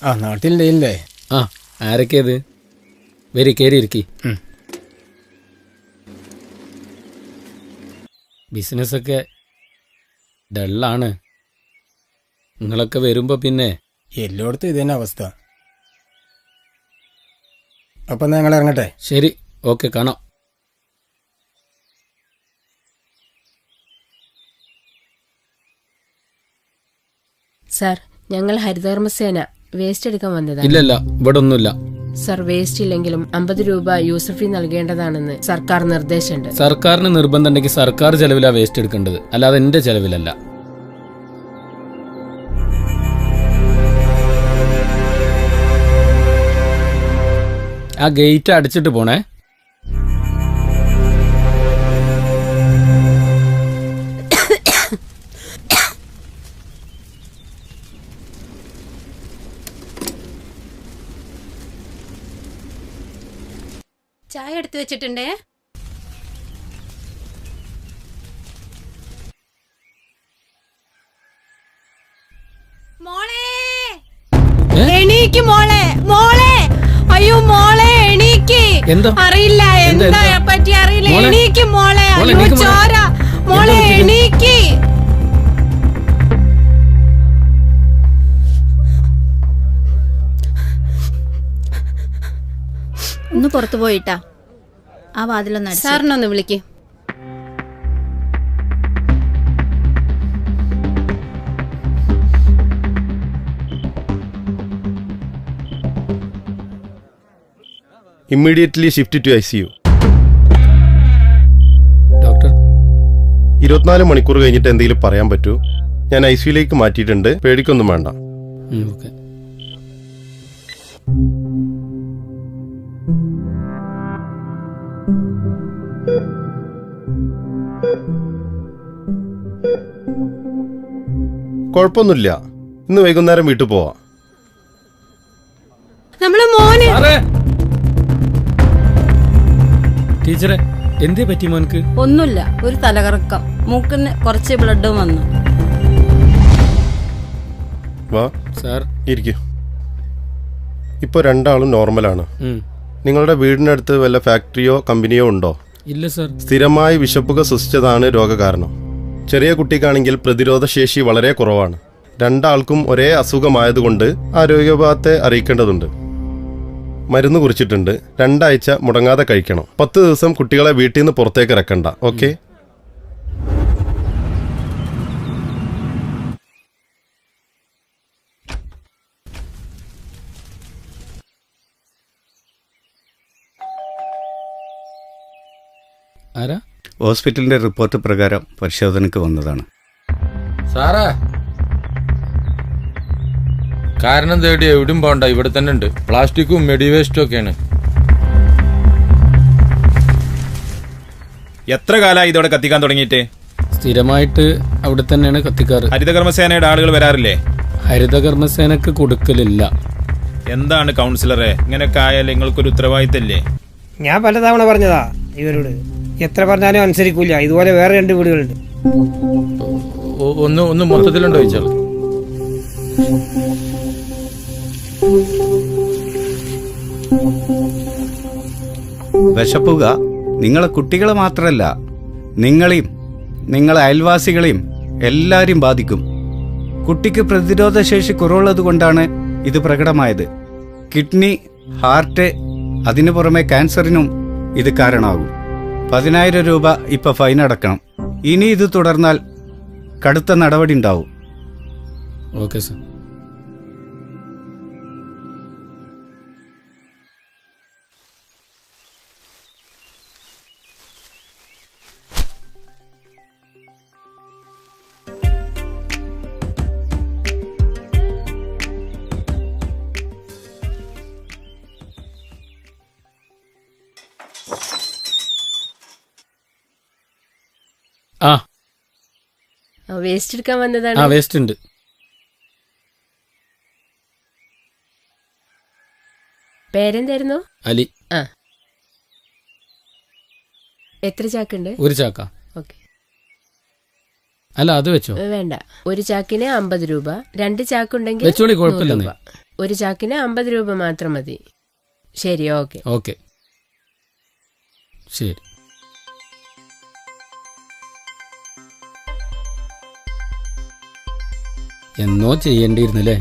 ആ നാട്ടിലുണ്ടേ. ആ ആരൊക്കെയത്? വരി കയറിയിരിക്കി. ബിസിനസ്സൊക്കെ ഡള്ളാണ്. നിങ്ങളൊക്കെ വരുമ്പോ പിന്നെ എല്ലായിടത്തും ഇത് തന്നെ അവസ്ഥ. അപ്പം ഞങ്ങൾ ഇറങ്ങട്ടെ. ശരി, ഓക്കെ, കാണാം. സാർ, ഞങ്ങൾ ഹരിതകർമ്മസേന വേസ്റ്റ് എടുക്കാൻ വന്നതാണ്. ഇല്ലല്ല, ഇവിടെ ഒന്നുമില്ല. സർ, വേസ്റ്റ് ഇല്ലെങ്കിലും 50 രൂപ യൂസർ ഫീ നൽകേണ്ടതാണെന്ന് സർക്കാർ നിർദ്ദേശമുണ്ട്. സർക്കാരിന് നിർബന്ധം ഉണ്ടെങ്കിൽ സർക്കാർ ചെലവിലാ വേസ്റ്റ് എടുക്കേണ്ടത്, അല്ലാതെ എന്റെ ചെലവിലല്ല. ആ ഗേറ്റ് അടച്ചിട്ട് പോണേ. ചായ എടുത്തു വെച്ചിട്ടുണ്ടേ. മോളെ എണീക്ക്, മോളെ മോളെ, അയ്യോ മോളെ എണീക്ക്. അറിയില്ല എന്താ പറ്റി, അറിയില്ല. എണീക്ക് മോളെ, അയ്യോ ചോര. മോളെ എണീക്ക്. ഒന്ന് പുറത്തു പോയിട്ടാ ആ വാതിലൊന്ന് സാറിനൊന്ന് വിളിക്ക്. Immediately shift to ICU. Doctor, 24 മണിക്കൂർ കഴിഞ്ഞിട്ട് എന്തെങ്കിലും പറയാൻ പറ്റൂ? ഞാൻ ICUലേക്ക് മാറ്റിയിട്ടുണ്ട്, പേടിക്കൊന്നും വേണ്ട. ഓക്കെ. കുഴപ്പമൊന്നുമില്ല, ഇന്ന് വൈകുന്നേരം വീട്ടിൽ പോവാം. നമ്മളെ മോനെ. ടീച്ചറെ, എന്തേ പറ്റി മോനക്ക്? ഒന്നുമില്ല, ഒരു തലകറക്കം, മൂക്കിന് കുറച്ച് ബ്ലഡും വന്നു. വാ സാർ, ഇരിക്കൂ. ഇപ്പോൾ രണ്ടാളും നോർമലാണ്. നിങ്ങളുടെ വീടിനടുത്ത് വല്ല ഫാക്ടറിയോ കമ്പനിയോ ഉണ്ടോ? ഇല്ല സാർ. സ്ഥിരമായി വിശപ്പുക ശ്വസിച്ചതാണ് രോഗകാരണം. ചെറിയ കുട്ടിക്കാണെങ്കിൽ പ്രതിരോധശേഷി വളരെ കുറവാണ്. രണ്ടാൾക്കും ഒരേ അസുഖമായതുകൊണ്ട് ആരോഗ്യവിഭാഗത്തെ അറിയിക്കേണ്ടതുണ്ട്. മരുന്ന് കുറിച്ചിട്ടുണ്ട്, 2 ആഴ്ച മുടങ്ങാതെ കഴിക്കണം. 10 ദിവസം കുട്ടികളെ വീട്ടിൽ നിന്ന് പുറത്തേക്ക് ഇറക്കണ്ട. ഓക്കെ? ആരാ? ഹോസ്പിറ്റലിന്റെ റിപ്പോർട്ട് പ്രകാരം പരിശോധനയ്ക്ക് വന്നതാണ്. സാറേ, കാരണം തേടി എവിടെയും പോണ്ട, ഇവിടെ തന്നെ ഉണ്ട്. പ്ലാസ്റ്റിക്കും മെഡിവേസ്റ്റും ഒക്കെയാണ്. എത്ര കാലമായി ഇതോടെ കത്തിക്കാൻ തുടങ്ങിയിട്ട്? സ്ഥിരമായിട്ട് അവിടെ തന്നെയാണ് കത്തിക്കാറ്. ഹരിതകർമ്മസേനയുടെ ആളുകൾ വരാറില്ലേ? ഹരിതകർമ്മസേനക്ക് കൊടുക്കലില്ല. എന്താണ് കൗൺസിലറെ, ഇങ്ങനെയൊക്കെ ആയാലും നിങ്ങൾക്കൊരു ഉത്തരവാദിത്തല്ലേ? ഞാൻ പലതവണ പറഞ്ഞതാ ഇവരോട്, എത്ര പറഞ്ഞാലും അനുസരിക്കൂല. ഇതുപോലെ വേറെ 2 വീടുകളുണ്ട്. ഒന്ന് മൊത്തത്തിലുണ്ടോ ചോദിച്ചാൽ? വിശപ്പുക നിങ്ങളെ കുട്ടികളെ മാത്രമല്ല, നിങ്ങളെയും നിങ്ങളെ അയൽവാസികളെയും എല്ലാവരെയും ബാധിക്കും. കുട്ടിക്ക് പ്രതിരോധശേഷി കുറവുള്ളത് കൊണ്ടാണ് ഇത് പ്രകടമായത്. കിഡ്നി, ഹാർട്ട്, അതിനു പുറമെ ക്യാൻസറിനും ഇത് കാരണമാകും. 10,000 രൂപ ഇപ്പൊ ഫൈൻ അടക്കണം. ഇനി ഇത് തുടർന്നാൽ കടുത്ത നടപടി ഉണ്ടാവും. Okay sir. ആ വേസ്റ്റ് എടുക്കാൻ വന്നതാണ്. ആ വേസ്റ്റ് ഉണ്ട്. പേരെന്തായിരുന്നു? അലി. ആ, എത്ര ചാക്കുണ്ട്? 1 ചാക്ക. ഓക്കെ. അല്ല അത് വെച്ചോ. വേണ്ട, ഒരു ചാക്കിന് 50 രൂപ, 2 ചാക്കുണ്ടെങ്കിൽ വെച്ചോളി, 100 കുഴപ്പമില്ലെന്നേ. രൂപ. ഒരു ചാക്കിന് 50 രൂപ മാത്രം മതി. ശരി, ഓക്കെ. ഓക്കെ, ശരി. എന്നോ ചെയ്യേണ്ടിയിരുന്നല്ലേ.